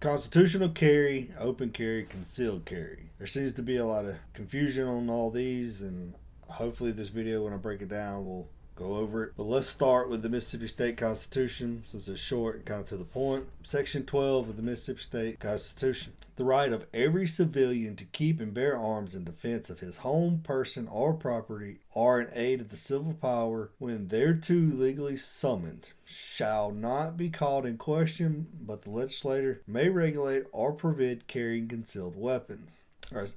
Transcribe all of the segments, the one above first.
Constitutional carry, open carry, concealed carry. There seems to be a lot of confusion on all these, and hopefully this video, when I break it down, will go over it. But let's start with the Mississippi State Constitution, since it's short and kind of to the point. Section 12 of the Mississippi State Constitution. The right of every civilian to keep and bear arms in defense of his home, person, or property, or in aid of the civil power when thereto legally summoned, shall not be called in question, but the legislator may regulate or forbid carrying concealed weapons.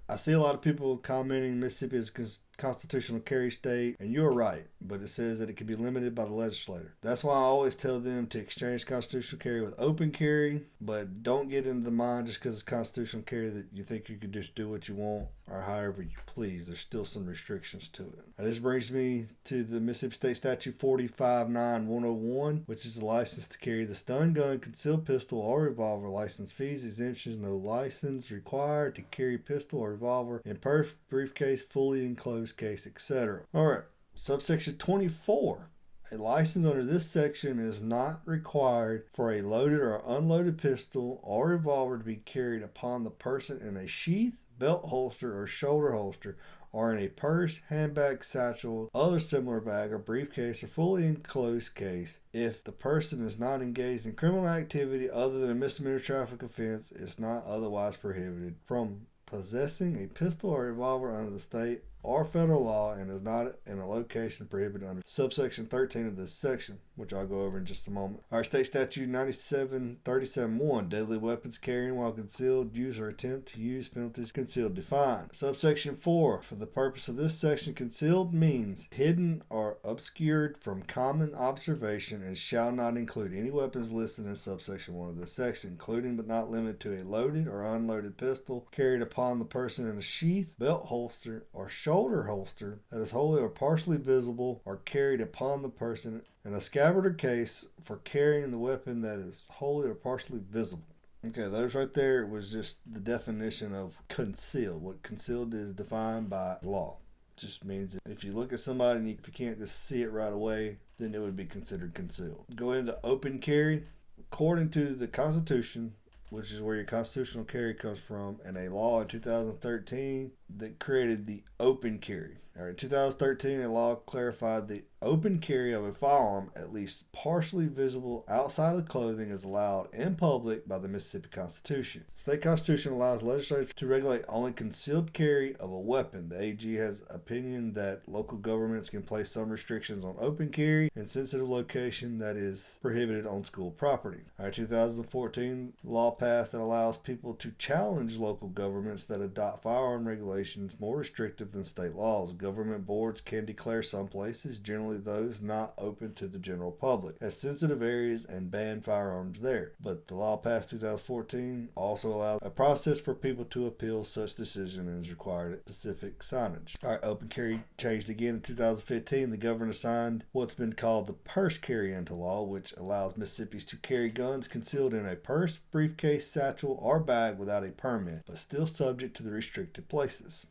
I see a lot of people commenting Mississippi is a constitutional carry state, and you're right, but it says that it can be limited by the legislator. That's why I always tell them to exchange constitutional carry with open carry, but don't get into the mind just because it's constitutional carry that you think you can just do what you want or however you please. There's still some restrictions to it. Now, this brings me to the Mississippi State Statute 459-101, which is the license to carry the stun gun, concealed pistol, or revolver. License fees, exemptions, no license required to carry pistol or revolver in purse, briefcase, fully enclosed case, etc. Alright, subsection 24. A license under this section is not required for a loaded or unloaded pistol or revolver to be carried upon the person in a sheath, belt holster, or shoulder holster, or in a purse, handbag, satchel, other similar bag, or briefcase, or fully enclosed case, if the person is not engaged in criminal activity other than a misdemeanor traffic offense, is not otherwise prohibited from possessing a pistol or revolver under the state or federal law and is not in a location prohibited under subsection 13 of this section, which I'll go over in just a moment. Our state statute 9737-1, deadly weapons carrying while concealed, use or attempt to use, penalties concealed defined. Subsection 4, for the purpose of this section, concealed means hidden or obscured from common observation and shall not include any weapons listed in subsection 1 of this section, including but not limited to a loaded or unloaded pistol carried upon the person in a sheath, belt holster, or shoulder holster that is wholly or partially visible, or carried upon the person in a scabbard or case for carrying the weapon that is wholly or partially visible. Okay, those right there was just the definition of concealed. What concealed is defined by law. Just means if you look at somebody and if you can't just see it right away, then it would be considered concealed. Go into open carry. According to the Constitution, which is where your constitutional carry comes from, and a law in 2013 that created the open carry. In 2013, a law clarified the open carry of a firearm, at least partially visible outside of clothing, is allowed in public by the Mississippi Constitution. The state constitution allows legislatures to regulate only concealed carry of a weapon. The AG has opinion that local governments can place some restrictions on open carry in sensitive location that is prohibited on school property. In 2014, law passed that allows people to challenge local governments that adopt firearm regulations more restrictive than state laws. Government boards can declare some places, generally those not open to the general public, as sensitive areas and ban firearms there. But the law passed 2014 also allows a process for people to appeal such decision and is required at specific signage. Open carry changed again in 2015. The governor signed what's been called the purse carry into law, which allows Mississippi's to carry guns concealed in a purse, briefcase, satchel, or bag without a permit, but still subject to the restricted places.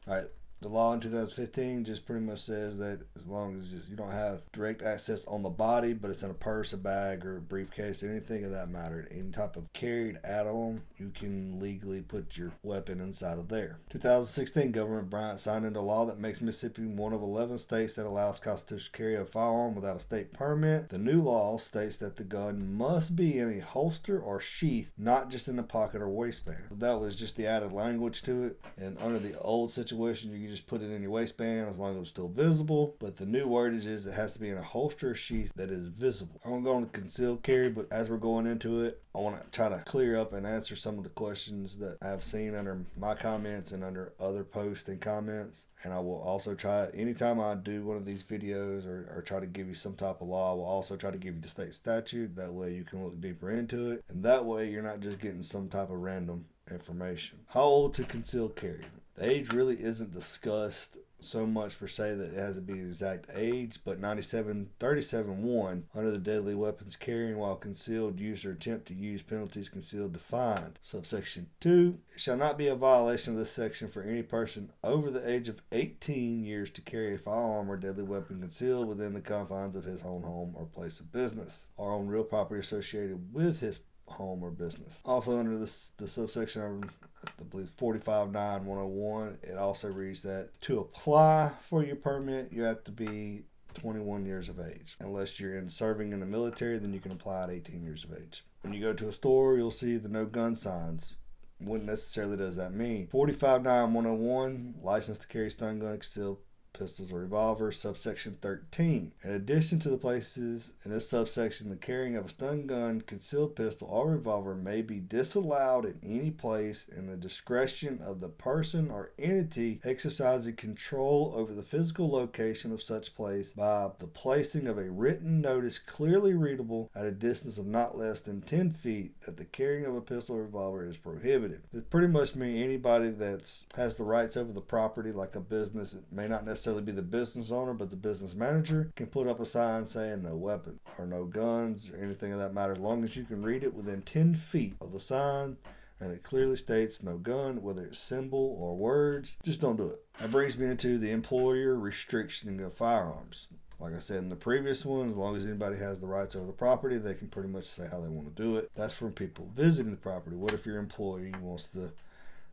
The law in 2015 just pretty much says that as long as you don't have direct access on the body, but it's in a purse, a bag, or a briefcase, anything of that matter, any type of carried add-on, you can legally put your weapon inside of there. 2016, Governor Bryant signed into law that makes Mississippi one of 11 states that allows constitutional carry of a firearm without a state permit. The new law states that the gun must be in a holster or sheath, not just in the pocket or waistband. That was just the added language to it, and under the old situation, you could just put it in your waistband as long as it's still visible, but the new wordage is it has to be in a holster or sheath that is visible. I'm going to go on to concealed carry, but as we're going into it, I want to try to clear up and answer some of the questions that I've seen under my comments and under other posts and comments. And I will also try, anytime I do one of these videos or try to give you some type of law, I will also try to give you the state statute. That way you can look deeper into it, and that way you're not just getting some type of random information. How old to conceal carry? The age really isn't discussed so much per se that it has to be an exact age, but 9737-1, under the deadly weapons carrying while concealed, use or attempt to use, penalties concealed defined. Subsection 2, it shall not be a violation of this section for any person over the age of 18 years to carry a firearm or deadly weapon concealed within the confines of his own home or place of business, or on real property associated with his home or business. Also under the subsection, I believe 45.9.101, it also reads that to apply for your permit, you have to be 21 years of age. Unless you're serving in the military, then you can apply at 18 years of age. When you go to a store, you'll see the no gun signs. What necessarily does that mean? 45.9.101, license to carry stun gun, concealed pistols or revolvers, subsection 13. In addition to the places in this subsection, the carrying of a stun gun, concealed pistol, or revolver may be disallowed in any place in the discretion of the person or entity exercising control over the physical location of such place by the placing of a written notice clearly readable at a distance of not less than 10 feet that the carrying of a pistol or revolver is prohibited. It pretty much means anybody that has the rights over the property, like a business, it may not necessarily be the business owner, but the business manager can put up a sign saying no weapon or no guns or anything of that matter, as long as you can read it within 10 feet of the sign and it clearly states no gun, whether it's symbol or words. Just don't do it. That brings me into the employer restriction of firearms. Like I said in the previous one, as long as anybody has the rights over the property, they can pretty much say how they want to do it. That's from people visiting the property. What if your employee wants to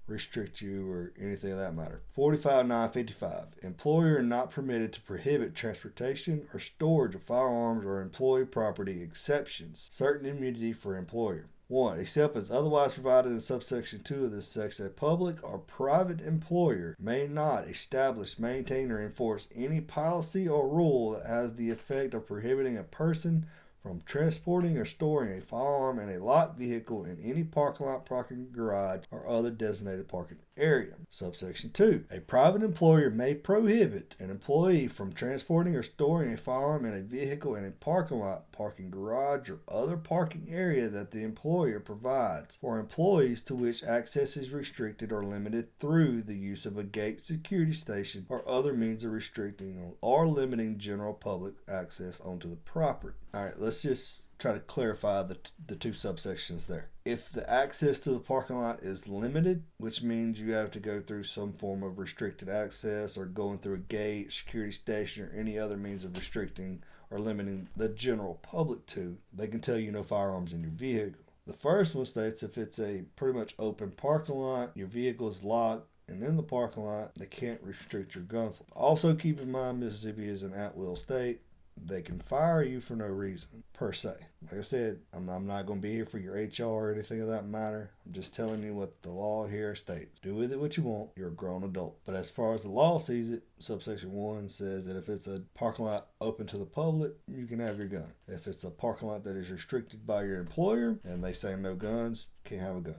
restrict you or anything of that matter? 45.9.55. Employer not permitted to prohibit transportation or storage of firearms or employee property exceptions. Certain immunity for employer. 1. Except as otherwise provided in subsection 2 of this section, a public or private employer may not establish, maintain, or enforce any policy or rule that has the effect of prohibiting a person from transporting or storing a firearm in a locked vehicle in any parking lot, parking garage, or other designated parking area. Subsection 2. A private employer may prohibit an employee from transporting or storing a firearm in a vehicle in a parking lot, parking garage, or other parking area that the employer provides for employees, to which access is restricted or limited through the use of a gate, security station, or other means of restricting or limiting general public access onto the property. All right, let's just try to clarify the two subsections there. If the access to the parking lot is limited, which means you have to go through some form of restricted access or going through a gate, security station, or any other means of restricting or limiting the general public to, they can tell you no firearms in your vehicle. The first one states if it's a pretty much open parking lot, your vehicle is locked, and in the parking lot, they can't restrict your gun flow. Also keep in mind, Mississippi is an at-will state. They can fire you for no reason, per se. Like I said, I'm not going to be here for your HR or anything of that matter. I'm just telling you what the law here states. Do with it what you want. You're a grown adult. But as far as the law sees it, subsection 1 says that if it's a parking lot open to the public, you can have your gun. If it's a parking lot that is restricted by your employer and they say no guns, can't have a gun.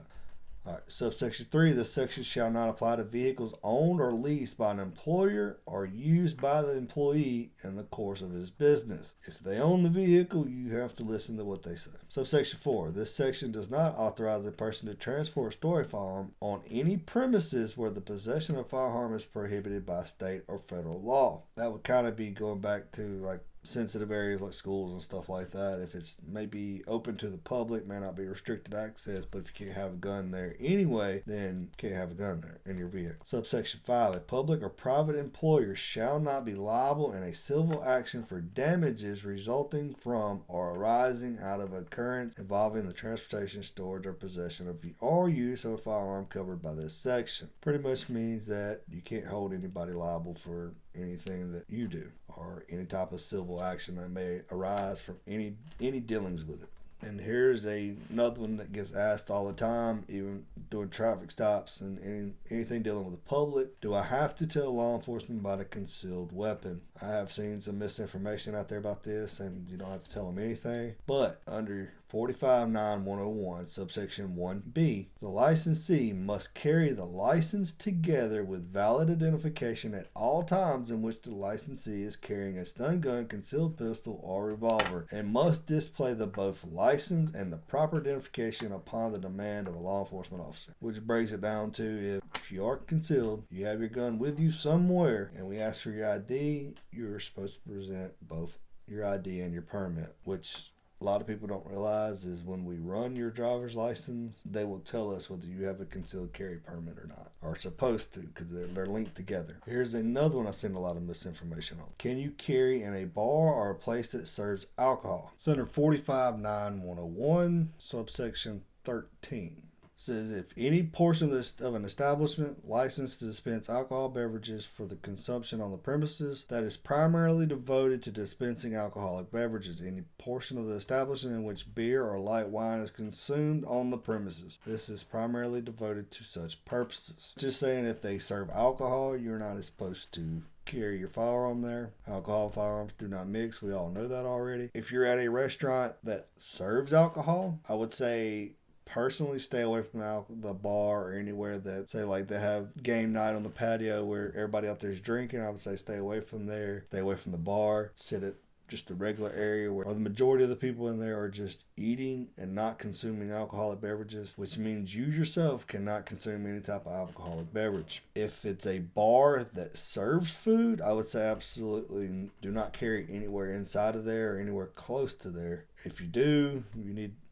All right, subsection 3, this section shall not apply to vehicles owned or leased by an employer or used by the employee in the course of his business. If they own the vehicle, you have to listen to what they say. Subsection 4, this section does not authorize a person to transport or store a firearm on any premises where the possession of a firearm is prohibited by state or federal law. That would kind of be going back to like sensitive areas like schools and stuff like that. If it's maybe open to the public, may not be restricted access, but if you can't have a gun there anyway, then you can't have a gun there in your vehicle. Subsection 5, a public or private employer shall not be liable in a civil action for damages resulting from or arising out of occurrence involving the transportation, storage, or possession of or use of a firearm covered by this section. Pretty much means that you can't hold anybody liable for anything that you do or any type of civil action that may arise from any dealings with it. And here's another one that gets asked all the time, even doing traffic stops and anything dealing with the public. Do I have to tell law enforcement about a concealed weapon? I have seen some misinformation out there about this, and you don't have to tell them anything. But under 45.9.101, subsection 1b, the licensee must carry the license together with valid identification at all times in which the licensee is carrying a stun gun, concealed pistol, or revolver, and must display the both license and the proper identification upon the demand of a law enforcement officer. Which breaks it down to if you are concealed, you have your gun with you somewhere, and we ask for your ID, you're supposed to present both your ID and your permit, which a lot of people don't realize is when we run your driver's license, they will tell us whether you have a concealed carry permit or not, or supposed to, because they're linked together. Here's another one I've seen a lot of misinformation on. Can you carry in a bar or a place that serves alcohol? It's under 45.9.101, subsection 13. Says if any portion of an establishment licensed to dispense alcohol beverages for the consumption on the premises that is primarily devoted to dispensing alcoholic beverages, any portion of the establishment in which beer or light wine is consumed on the premises, this is primarily devoted to such purposes. Just saying, if they serve alcohol, you're not supposed to carry your firearm there. Alcohol and firearms do not mix. We all know that already. If you're at a restaurant that serves alcohol, I would say personally stay away from the bar or anywhere that, say, like they have game night on the patio where everybody out there is drinking. I would say stay away from there. Stay away from the bar. Sit at just the regular area where the majority of the people in there are just eating and not consuming alcoholic beverages, which means you yourself cannot consume any type of alcoholic beverage. If it's a bar that serves food, I would say absolutely do not carry anywhere inside of there or anywhere close to there. If you do,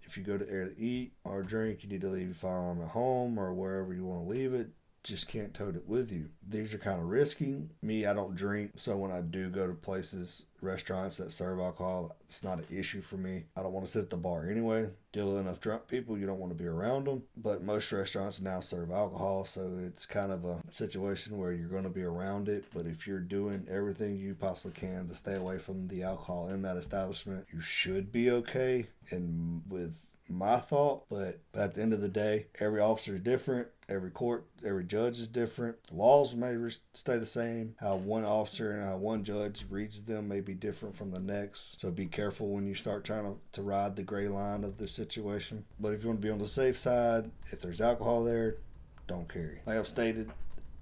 if you go to there to eat or drink, you need to leave your firearm at home or wherever you want to leave it. Just can't tote it with you. These are kind of risky. Me, I don't drink, so when I do go to places, restaurants that serve alcohol, it's not an issue for me. I don't want to sit at the bar anyway. Deal with enough drunk people, you don't want to be around them. But most restaurants now serve alcohol, so it's kind of a situation where you're going to be around it. But if you're doing everything you possibly can to stay away from the alcohol in that establishment, you should be okay. And with my thought, but at the end of the day, every officer is different. Every court, every judge is different. The laws may stay the same. How one officer and how one judge reads them may be different from the next. So be careful when you start trying to ride the gray line of the situation. But if you want to be on the safe side, if there's alcohol there, don't carry. Like I've stated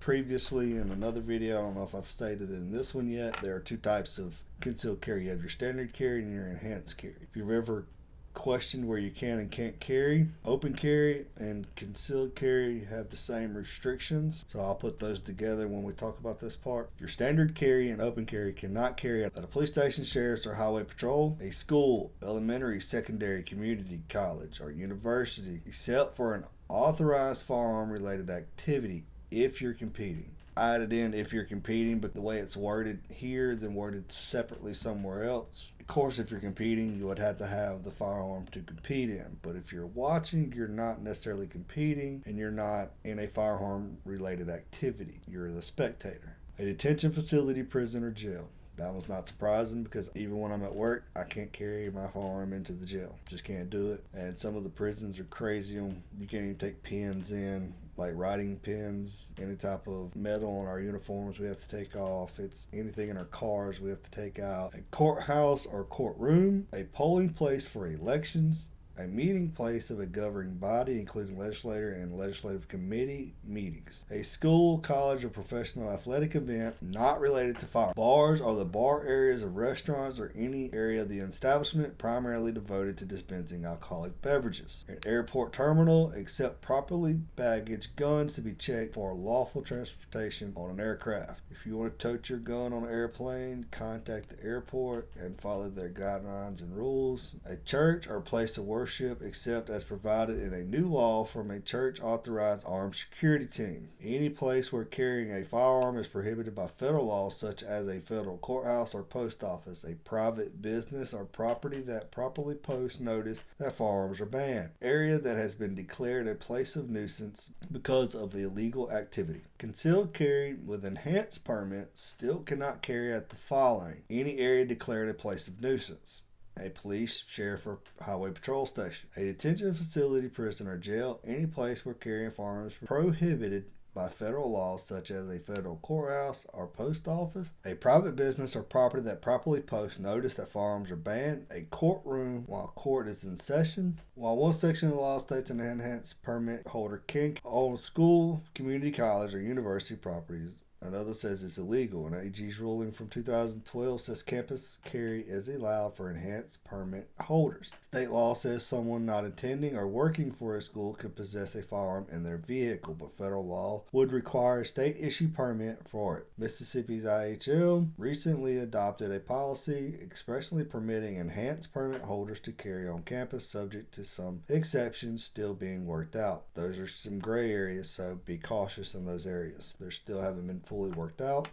previously in another video, I don't know if I've stated it in this one yet, there are two types of concealed carry. You have your standard carry and your enhanced carry. If you've ever questioned where you can and can't carry, open carry and concealed carry have the same restrictions, so I'll put those together when we talk about this part. Your standard carry and open carry cannot carry at a police station, sheriff's, or highway patrol, a school, elementary, secondary, community, college, or university, except for an authorized firearm related activity if you're competing. I added in if you're competing, but the way it's worded here, then worded separately somewhere else. Of course, if you're competing, you would have to have the firearm to compete in. But if you're watching, you're not necessarily competing, and you're not in a firearm-related activity. You're the spectator. A detention facility, prison, or jail. That was not surprising because even when I'm at work, I can't carry my firearm into the jail. Just can't do it. And some of the prisons are crazy. You can't even take pens in, like writing pens, any type of metal on our uniforms we have to take off. It's anything in our cars we have to take out. A courthouse or courtroom, a polling place for elections, a meeting place of a governing body, including legislature and legislative committee meetings, a school, college, or professional athletic event not related to fire. Bars are the bar areas of restaurants or any area of the establishment primarily devoted to dispensing alcoholic beverages. An airport terminal, except properly baggage guns to be checked for lawful transportation on an aircraft. If you want to tote your gun on an airplane, contact the airport and follow their guidelines and rules. A church or place of worship, except as provided in a new law from a church authorized armed security team. Any place where carrying a firearm is prohibited by federal law, such as a federal courthouse or post office. A private business or property that properly posts notice that firearms are banned. Area that has been declared a place of nuisance because of illegal activity. Concealed carry with enhanced permits still cannot carry at the following: any area declared a place of nuisance. A police, sheriff, or highway patrol station. A detention facility, prison, or jail. Any place where carrying firearms is prohibited by federal law, such as a federal courthouse or post office. A private business or property that properly posts notice that firearms are banned. A courtroom while court is in session. While one section of the law states an enhanced permit holder can own school, community college, or university properties Another says it's illegal. An AG's ruling from 2012 says campus carry is allowed for enhanced permit holders. State law says someone not attending or working for a school can possess a firearm in their vehicle, but federal law would require a state issue permit for it. Mississippi's IHL recently adopted a policy expressly permitting enhanced permit holders to carry on campus, subject to some exceptions still being worked out. Those are some gray areas, so be cautious in those areas. They still haven't been fully worked out.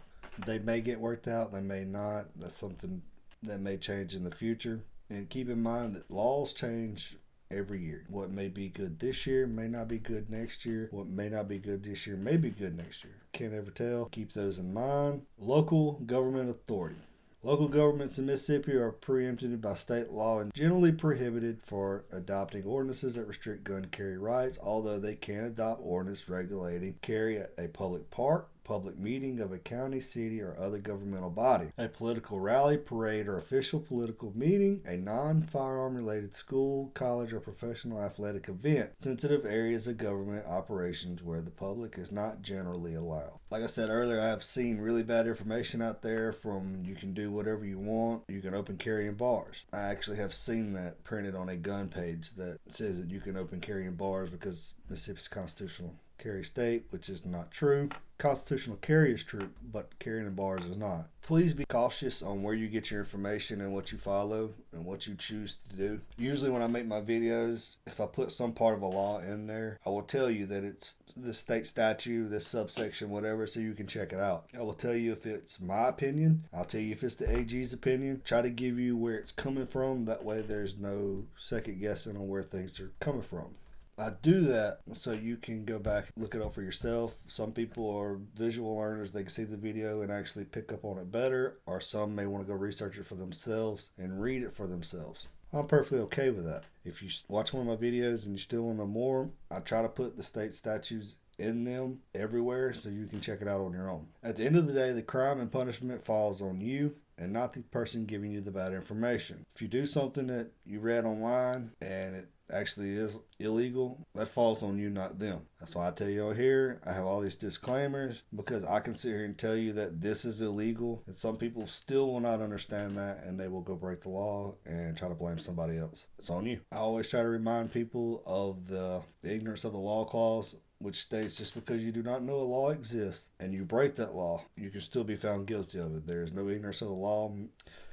They may get worked out, they may not. That's something that may change in the future. And keep in mind that laws change every year. What may be good this year may not be good next year. What may not be good this year may be good next year. Can't ever tell. Keep those in mind. Local government authority. Local governments in Mississippi are preempted by state law and generally prohibited for adopting ordinances that restrict gun carry rights, although they can adopt ordinance regulating carry at a public park, public meeting of a county, city, or other governmental body, a political rally, parade, or official political meeting, a non-firearm related school, college, or professional athletic event, sensitive areas of government operations where the public is not generally allowed. Like I said earlier, I have seen really bad information out there from you can do whatever you want, you can open carry in bars. I actually have seen that printed on a gun page that says that you can open carry in bars because Mississippi's constitutional carry state, which is not true. Constitutional carry is true, but carrying in bars is not. Please be cautious on where you get your information and what you follow and what you choose to do. Usually when I make my videos, if I put some part of a law in there, I will tell you that it's the state statute, this subsection, whatever, so you can check it out. I will tell you if it's my opinion. I'll tell you if it's the AG's opinion. Try to give you where it's coming from. That way there's no second guessing on where things are coming from. I do that so you can go back and look it up for yourself. Some people are visual learners. They can see the video and actually pick up on it better, or some may want to go research it for themselves and read it for themselves. I'm perfectly okay with that. If you watch one of my videos and you still want to know more, I try to put the state statutes in them everywhere so you can check it out on your own. At the end of the day, the crime and punishment falls on you and not the person giving you the bad information. If you do something that you read online and it actually is illegal, that falls on you, not them. That's why I tell you out here, I have all these disclaimers, because I can sit here and tell you that this is illegal, and some people still will not understand that, and they will go break the law and try to blame somebody else. It's on you. I always try to remind people of the ignorance of the law clause, which states just because you do not know a law exists and you break that law, you can still be found guilty of it. There is no ignorance of the law.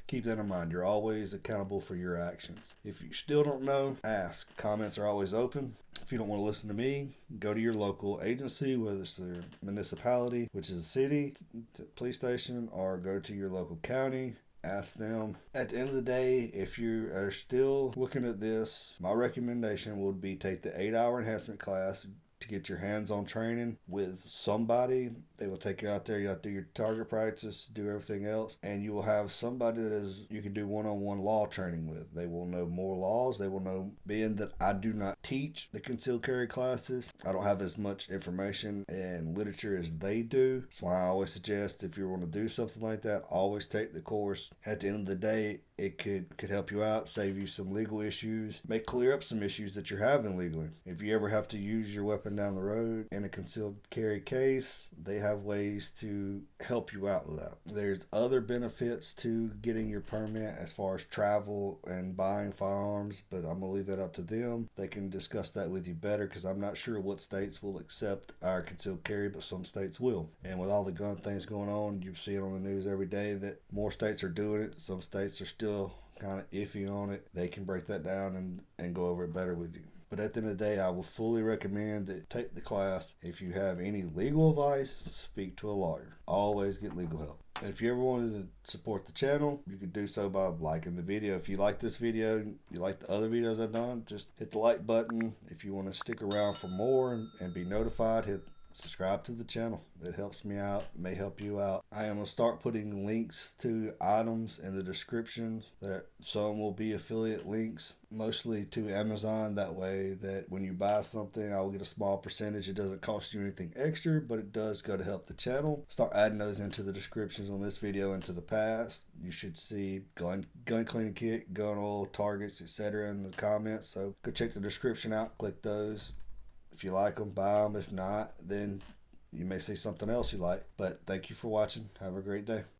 Keep that in mind. You're always accountable for your actions. If you still don't know, ask. Comments are always open. If you don't want to listen to me, go to your local agency, whether it's their municipality, which is a city, police station, or go to your local county. Ask them. At the end of the day, if you are still looking at this, my recommendation would be take the 8-hour enhancement class to get your hands-on training with somebody. They will take you out there. You have to do your target practice, do everything else, and you will have somebody that is you can do one-on-one law training with. They will know more laws. They will know, being that I do not teach the concealed carry classes, I don't have as much information and literature as they do. That's why I always suggest, if you want to do something like that, always take the course. At the end of the day, it could help you out, save you some legal issues, may clear up some issues that you're having legally. If you ever have to use your weapon down the road in a concealed carry case, they have ways to help you out with that. There's other benefits to getting your permit as far as travel and buying firearms, but I'm going to leave that up to them. They can discuss that with you better, because I'm not sure what states will accept our concealed carry, but some states will. And with all the gun things going on, you see it on the news every day that more states are doing it. Some states are still kind of iffy on it. They can break that down and go over it better with you. But at the end of the day, I will fully recommend that take the class. If you have any legal advice, speak to a lawyer. Always get legal help. And if you ever wanted to support the channel, you could do so by liking the video. If you like this video, you like the other videos I've done, just hit the like button. If you want to stick around for more and be notified, hit subscribe to the channel. It helps me out, may help you out. I am going to start putting links to items in the descriptions. That some will be affiliate links, mostly to Amazon. That way that when you buy something, I will get a small percentage. It doesn't cost you anything extra, but it does go to help the channel. Start adding those into the descriptions on this video and to the past. You should see gun cleaning kit, gun oil, targets, etc. in the comments. So go check the description out, click those. If you like them, buy them. If not, then You may see something else you like. But thank you for watching. Have a great day.